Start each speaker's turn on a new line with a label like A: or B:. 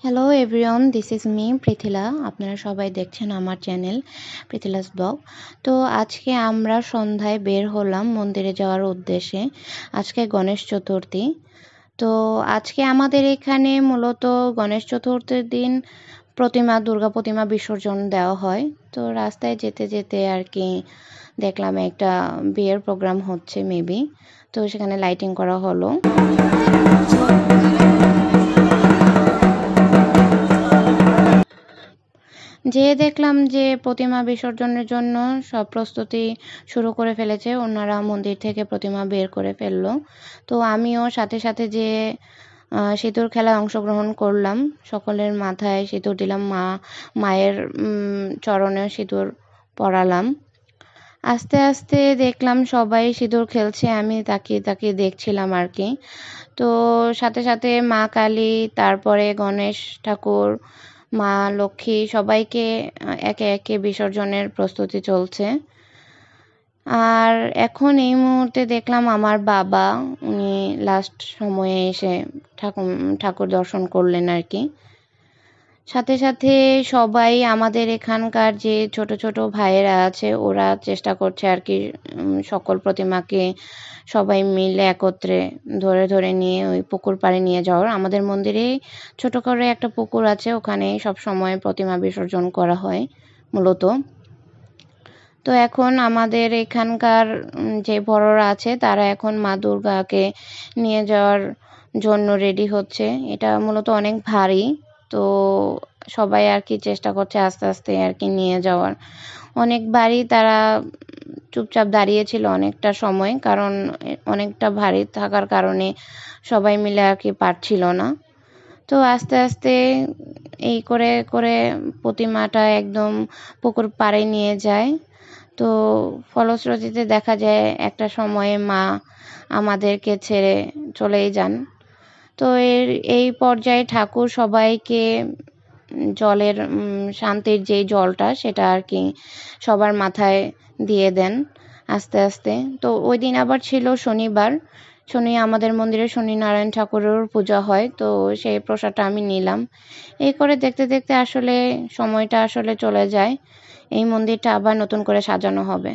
A: Hello everyone, this is me Prithila. আপনারা সবাই দেখছেন আমার চ্যানেল পৃথিলাস ব্লগ। তো আজকে আমরা সন্ধ্যায় বের হলাম মন্দিরে যাওয়ার উদ্দেশ্যে। আজকে গণেশ চতুর্থী। তো আজকে আমাদের এখানে মূলত গণেশ চতুর্থীর দিন দুর্গা প্রতিমা বিসর্জন দেওয়া হয়। তো রাস্তায় যেতে যেতে আর কি দেখলাম একটা বিয়ের প্রোগ্রাম হচ্ছে মেবি। তো সেখানে লাইটিং করা হলো। যেয়ে দেখলাম যে প্রতিমা বিসর্জনের জন্য সব প্রস্তুতি শুরু করে ফেলেছে। ওনারা মন্দির থেকে প্রতিমা বের করে ফেললো। তো আমিও সাথে সাথে যেয়ে সিঁদুর খেলায় অংশগ্রহণ করলাম। সকলের মাথায় সিঁদুর দিলাম, মায়ের চরণে সিঁদুর পরালাম। আস্তে আস্তে দেখলাম সবাই সিঁদুর খেলছে, আমি তাকিয়ে তাকিয়ে দেখছিলাম আর কি। তো সাথে সাথে মা কালী, তারপরে গণেশ ঠাকুর, মা লক্ষ্মী সবাইকে একে একে বিসর্জনের প্রস্তুতি চলছে। আর এখন এই মুহূর্তে দেখলাম আমার বাবা, উনি লাস্ট সময়ে এসে ঠাকুর দর্শন করলেন আর কি। সাথে সাথে সবাই আমাদের এখানকার যে ছোট ছোট ভাইয়েরা আছে, ওরা চেষ্টা করছে আর কি সকল প্রতিমাকে সবাই মিলে একত্রে ধরে ধরে নিয়ে ওই পুকুর পাড়ে নিয়ে যাওয়ার। আমাদের মন্দিরে ছোট করে একটা পুকুর আছে, ওখানে সব সময় প্রতিমা বিসর্জন করা হয় মূলত। তো এখন আমাদের এখানকার যে বড়রা আছে তারা এখন মা দুর্গাকে নিয়ে যাওয়ার জন্য রেডি হচ্ছে। এটা মূলত অনেক ভারী, তো সবাই আর কি চেষ্টা করছে আস্তে আস্তে আর কি নিয়ে যাওয়ার। অনেকবারই তারা চুপচাপ দাঁড়িয়েছিল অনেকটা সময়, কারণ অনেকটা ভারী থাকার কারণে সবাই মিলে আর কি পারছিল না। তো আস্তে আস্তে এই করে করে প্রতিমাটা একদম পুকুর পাড়ে নিয়ে যায়। তো ফলশ্রুতিতে দেখা যায় একটা সময়ে মা আমাদেরকে ছেড়ে চলেই যান। তো এই পর্যায়ে ঠাকুর সবাইকে জলের শান্তির যেই জলটা সেটা আর কি সবার মাথায় দিয়ে দেন আস্তে আস্তে। তো ওই দিন আবার ছিল শনিবার, আমাদের মন্দিরে শনি নারায়ণ ঠাকুরের পূজা হয়, তো সেই প্রসাদটা আমি নিলাম। এই করে দেখতে দেখতে আসলে সময়টা আসলে চলে যায়। এই মন্দিরটা আবার নতুন করে সাজানো হবে।